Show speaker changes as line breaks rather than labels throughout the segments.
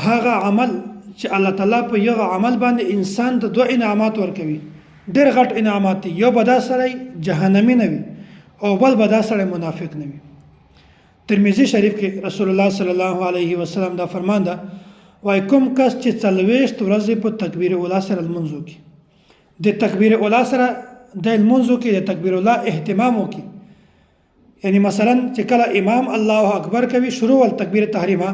هغه عمل چې الله تعالی په یو عمل باندې انسان ته دوه انعامات ورکوي، ډېر غټ انعامات دي. یو به دا سړی جهنمی نه وي او بل به دا سړی منافق نه وي. ترمذي شریف کې رسول الله صلی الله علیه وسلم دا فرمان ده، وای کوم کس چې 40 ورځې په تکبیر اوله سره لمونځ وکړي، د تکبیر اوله سره د لمونځ وکړي، د تکبیر اوله اهتمام وکړي. یعنی مثلا چې کله امام الله اکبر کوي شروع ول تکبیر تحریمه،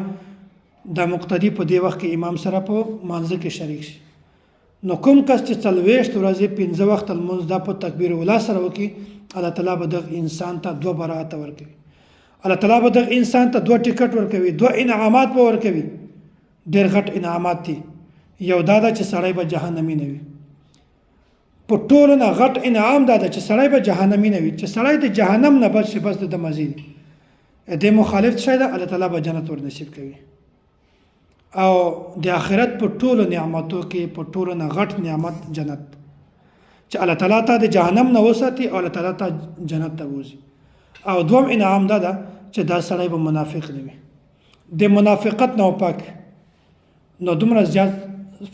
دا مقتدی په دې وخت کې امام سره په مانځه کې شریک شي. نو کوم کس چې 40 ورځې 15 وخت لمونځ دا په تکبیر اوله سره وکړي، الله تعالی به دغه انسان ته 2 برات ورکوي. الله تعالی به دغه انسان ته 2 ټیکټ ورکوي، 2 انعامات به ورکوي، ډېر غټ انعامات دي. یو دا ده چې سړی به جهنمی نه وي. په ټولو نه غټ انعام دا ده چې سړی به جهنمی نه وي، چې سړی د جهنم نه بچ شي، بس د مزید د مخالف شي ده الله تعالی به جنت ور نصیب کوي. او د آخرت په ټولو نعمتو کې په ټولو نه غټ نعمت جنت، چې الله تعالی ته د جهنم نه وساتي او الله تعالی ته جنت ته وځي. او دوم انعام دا ده چې دا سړی به منافق نه وي، د منافقت نه پاک. نو دومره زیات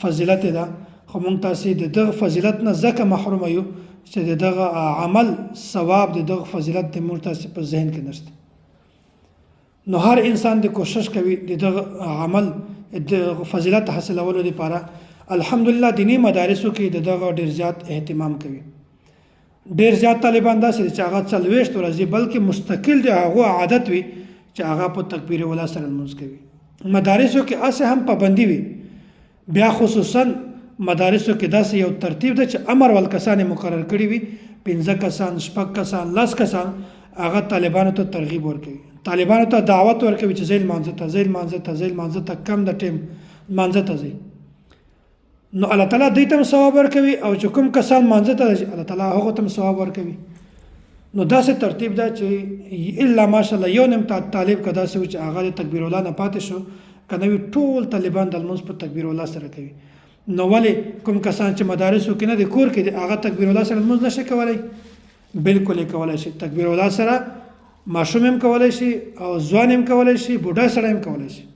فضیلت ده، خو مونږ تاسې د دغه فضیلت نه ځکه محروم یو چې د دغه عمل ثواب د دغه فضیلت د مونږ تاسې په ذهن کې نشته. نو هر انسان د کوشش کوي د دغه عمل د فضیلت حاصلولو لپاره. الحمدلله دینی مدارسو کې د دغه ډیر زیات اهتمام کوي. ډیر زیات طالبان داسې چې هغه 40 ورځې بلکې مستقل د هغه عادت وي چې هغه په تکبیر اوله سره لمونځ کوي. مدارسو کې اسه هم پابندي وي. بیا خصوصا مدارسو کې داسې یو ترتیب ده چې امر ول کسان مقرر کړي وي، 15 کسان، 6 کسان، 10 کسان، هغه طالبانو ته ترغیب ورکوي، طالبانو ته دعوت ورکوي چې ځیل مانځه ته کم د ټیم مانځه ته ځي. نو الله تعالی دوی ته ثواب ورکوي، او چې کوم کسان مانځه ته ځي الله تعالی هغه ته ثواب ورکوي. نو داسې ترتیب ده چې الا ماشاءالله یو نیم طالب که داسې و چې هغه د تکبیر اوله نه پاتې شو، که نه وي ټول طالبان د لمونځ په تکبیر اوله سره کوي. نو ولې کوم کسان چې مدارسو کې نه د کور کې هغه تکبیر اوله سره لمونځ نشي کولی؟ بالکل یې کولی شي. تکبیر اوله سره ماشوم هم کولی شي او ځوان هم کولی شي، بوډا سړی هم کولی شي.